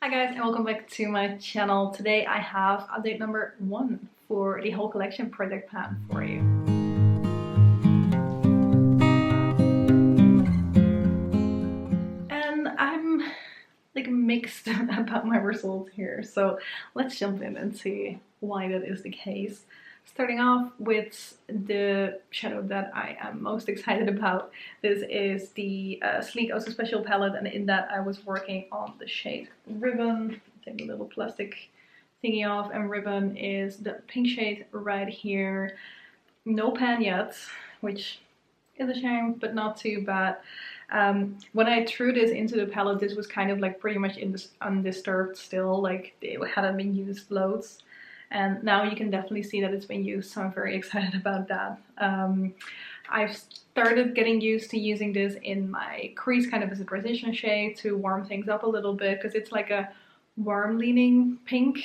Hi guys, and welcome back to my channel. Today I have update number 1 for the whole collection project pan for you. And I'm like mixed about my results here, so let's jump in and see why that is the case. Starting off with the shadow that I am most excited about. This is the Sleek Also Special palette, and in that I was working on the shade Ribbon. Take a little plastic thingy off, and Ribbon is the pink shade right here. No pan yet, which is a shame, but not too bad. When I threw this into the palette, this was kind of like pretty much undisturbed still, like it hadn't been used loads. And now you can definitely see that it's been used, so I'm very excited about that. I've started getting used to using this in my crease kind of as a transition shade to warm things up a little bit, because it's like a warm leaning pink,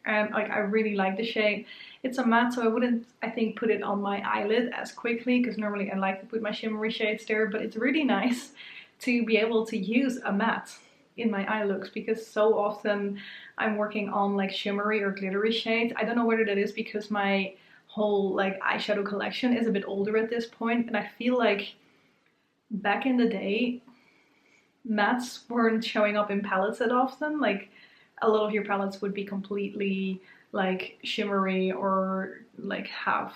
and like I really like the shade. It's a matte, so I wouldn't, I think, put it on my eyelid as quickly, because normally I like to put my shimmery shades there, but it's really nice to be able to use a matte in my eye looks, because so often I'm working on like shimmery or glittery shades. I don't know whether that is because my whole like eyeshadow collection is a bit older at this point, and I feel like back in the day mattes weren't showing up in palettes that often. Like a lot of your palettes would be completely like shimmery or like have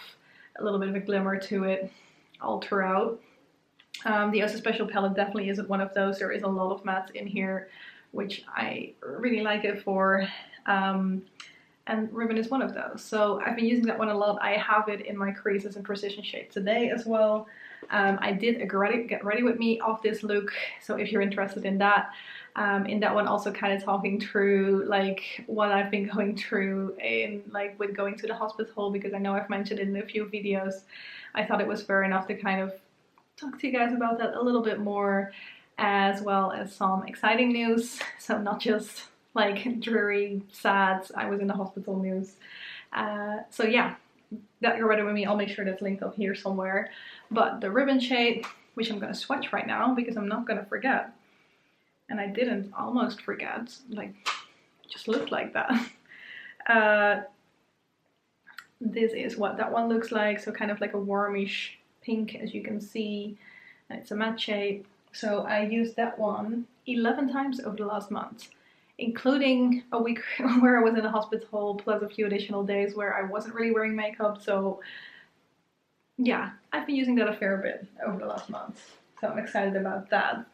a little bit of a glimmer to it all throughout. The Also Special palette definitely isn't one of those. There is a lot of mattes in here, which I really like it for. And Ribbon is one of those. So I've been using that one a lot. I have it in my creases and precision shade today as well. I did a Get Ready With Me of this look, so if you're interested in that one also kind of talking through like what I've been going through in like with going to the hospital, because I know I've mentioned it in a few videos. I thought it was fair enough to kind of talk to you guys about that a little bit more, as well as some exciting news, so not just like dreary, sad, I was in the hospital news. So yeah, that Get Ready With Me, I'll make sure that's linked up here somewhere. But the Ribbon shade, which I'm gonna swatch right now because I'm not gonna forget, and I didn't almost forget, like it just looked like that. This is what that one looks like, so kind of like a warmish pink, as you can see, and it's a matte shade. So I used that one 11 times over the last month, including a week where I was in the hospital, plus a few additional days where I wasn't really wearing makeup. So yeah, I've been using that a fair bit over the last month, so I'm excited about that.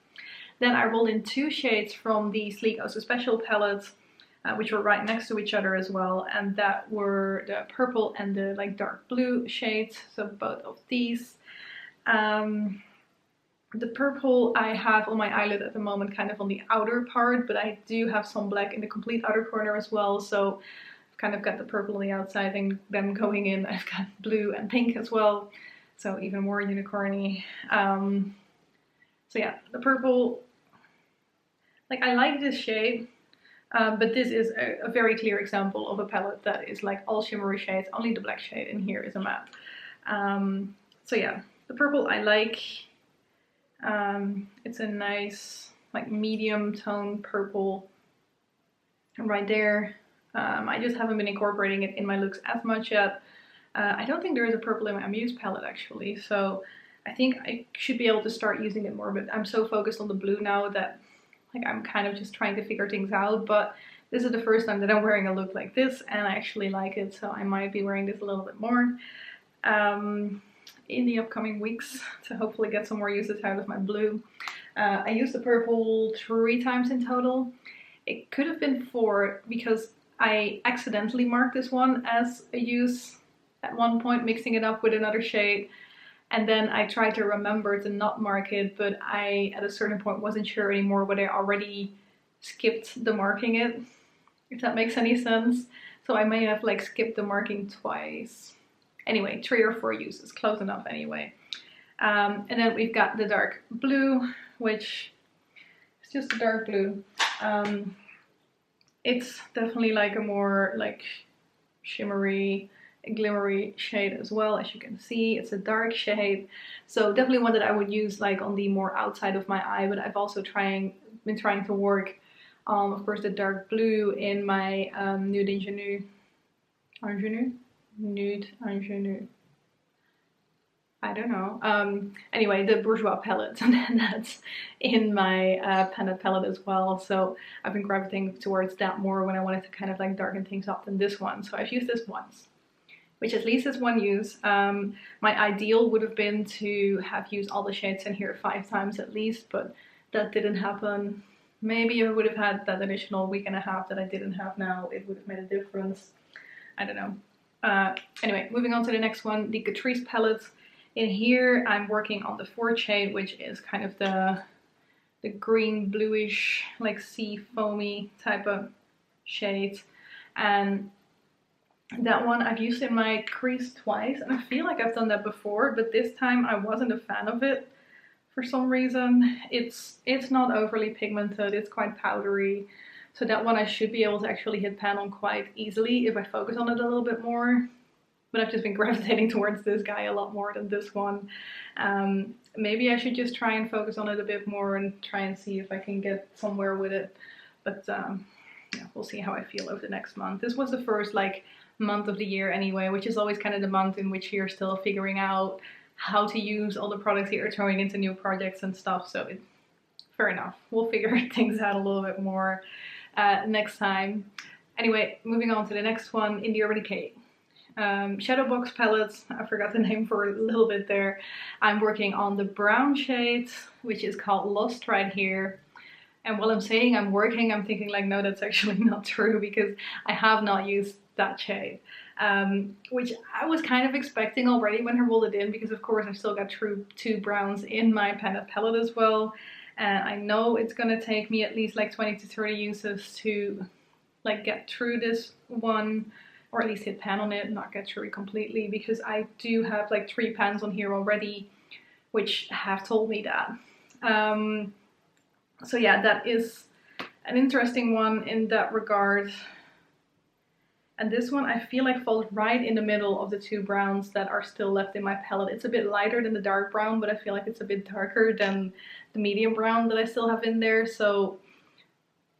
Then I rolled in 2 shades from the Sleek Also Special palette, which were right next to each other as well, and that were the purple and the like dark blue shades, so both of these. The purple I have on my eyelid at the moment, kind of on the outer part, but I do have some black in the complete outer corner as well, so I've kind of got the purple on the outside, and then going in I've got blue and pink as well, so even more unicorny. So yeah, the purple, like I like this shade, but this is a very clear example of a palette that is like all shimmery shades, only the black shade in here is a matte. So yeah, the purple I like. It's a nice like medium tone purple right there. I just haven't been incorporating it in my looks as much yet. I don't think there is a purple in my Muse palette actually, so I think I should be able to start using it more, but I'm so focused on the blue now that like I'm kind of just trying to figure things out. But this is the first time that I'm wearing a look like this, and I actually like it, so I might be wearing this a little bit more in the upcoming weeks to hopefully get some more uses out of my blue. I used the purple 3 times in total. It could have been 4 because I accidentally marked this one as a use at one point, mixing it up with another shade, and then I tried to remember to not mark it, but I at a certain point wasn't sure anymore whether I already skipped the marking it, if that makes any sense. So I may have like skipped the marking twice. Anyway, 3 or 4 uses, close enough anyway. And then we've got the dark blue, which is just a dark blue. It's definitely like a more like shimmery, glimmery shade as well, as you can see. It's a dark shade, so definitely one that I would use like on the more outside of my eye, but I've also been trying to work of course, the dark blue in my Nude Ingenue. Nude Ingenue. I don't know. Anyway, the Bourgeois palette, and that's in my Pan palette as well. So I've been gravitating towards that more when I wanted to kind of like darken things up than this one. So I've used this once, which at least is one use. My ideal would have been to have used all the shades in here 5 times at least, but that didn't happen. Maybe if I would have had that additional week and a half that I didn't have now, it would have made a difference. I don't know. Anyway, moving on to the next one, the Catrice palette. In here, I'm working on the 4th shade, which is kind of the green bluish, like sea foamy type of shade. And that one I've used in my crease twice, and I feel like I've done that before, but this time I wasn't a fan of it for some reason. It's not overly pigmented, it's quite powdery. So that one I should be able to actually hit pan on quite easily if I focus on it a little bit more. But I've just been gravitating towards this guy a lot more than this one. Maybe I should just try and focus on it a bit more and try and see if I can get somewhere with it. But yeah, we'll see how I feel over the next month. This was the first like month of the year anyway, which is always kind of the month in which you're still figuring out how to use all the products that you're throwing into new projects and stuff. So fair enough. We'll figure things out a little bit more next time. Anyway, moving on to the next one in the Orly Decay. Shadow box palettes, I forgot the name for a little bit there. I'm working on the brown shade, which is called Lost right here. And while I'm saying I'm working, I'm thinking like, no, that's actually not true, because I have not used that shade. Which I was kind of expecting already when I rolled it in, because of course I've still got 2 browns in my Pan palette as well. And I know it's gonna take me at least like 20 to 30 uses to like get through this one, or at least hit pan on it, not get through it completely, because I do have like 3 pans on here already, which have told me that. So yeah, that is an interesting one in that regard. And this one I feel like falls right in the middle of the 2 browns that are still left in my palette. It's a bit lighter than the dark brown, but I feel like it's a bit darker than the medium brown that I still have in there. So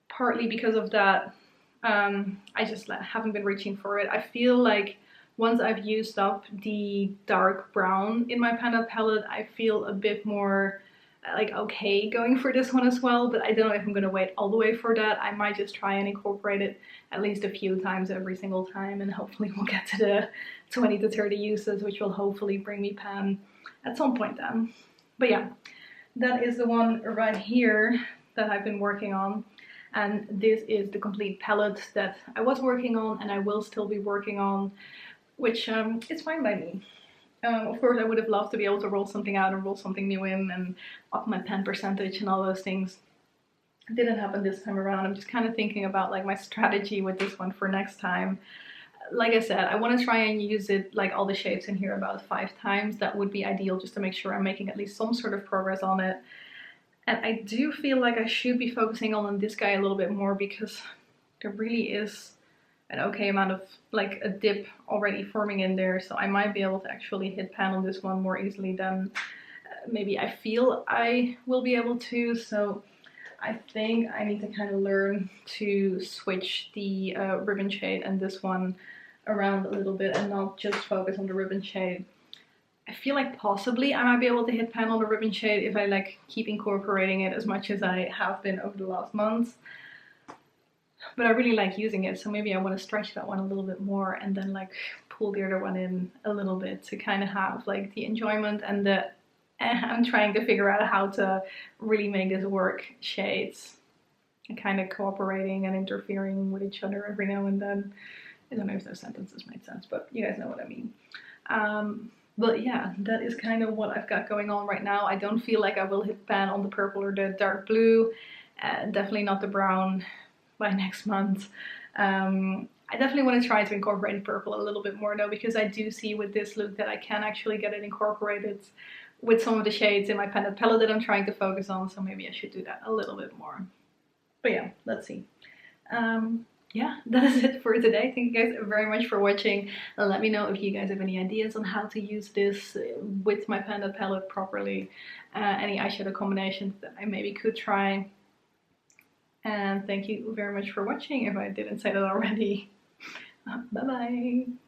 partly because of that, I just haven't been reaching for it. I feel like once I've used up the dark brown in my Pan palette, I feel a bit more like okay going for this one as well, but I don't know if I'm gonna wait all the way for that. I might just try and incorporate it at least a few times every single time, and hopefully we'll get to the 20 to 30 uses, which will hopefully bring me pan at some point then. But yeah, that is the one right here that I've been working on. And this is the complete palette that I was working on and I will still be working on, which is fine by me. Of course, I would have loved to be able to roll something out and roll something new in and up my pan percentage and all those things. It didn't happen this time around. I'm just kind of thinking about like my strategy with this one for next time. Like I said, I want to try and use it like all the shades in here about 5 times. That would be ideal, just to make sure I'm making at least some sort of progress on it. And I do feel like I should be focusing on this guy a little bit more, because there really is an okay amount of like a dip already forming in there. So I might be able to actually hit pan on this one more easily than maybe I feel I will be able to. So I think I need to kind of learn to switch the ribbon shade and this one around a little bit and not just focus on the ribbon shade. I feel like possibly I might be able to hit pan on the ribbon shade if I like keep incorporating it as much as I have been over the last months. But I really like using it, so maybe I want to stretch that one a little bit more and then like pull the other one in a little bit to kind of have like the enjoyment and the I'm trying to figure out how to really make this work shades and kind of cooperating and interfering with each other every now and then. I don't know if those sentences make sense, but you guys know what I mean. But yeah, that is kind of what I've got going on right now. I don't feel like I will hit pan on the purple or the dark blue. Definitely not the brown by next month. I definitely want to try to incorporate purple a little bit more though, because I do see with this look that I can actually get it incorporated with some of the shades in my Pan palette that I'm trying to focus on. So maybe I should do that a little bit more. But yeah, let's see. Yeah, that is it for today. Thank you guys very much for watching. Let me know if you guys have any ideas on how to use this with my Pan palette properly. Any eyeshadow combinations that I maybe could try. And thank you very much for watching if I didn't say that already. Bye bye!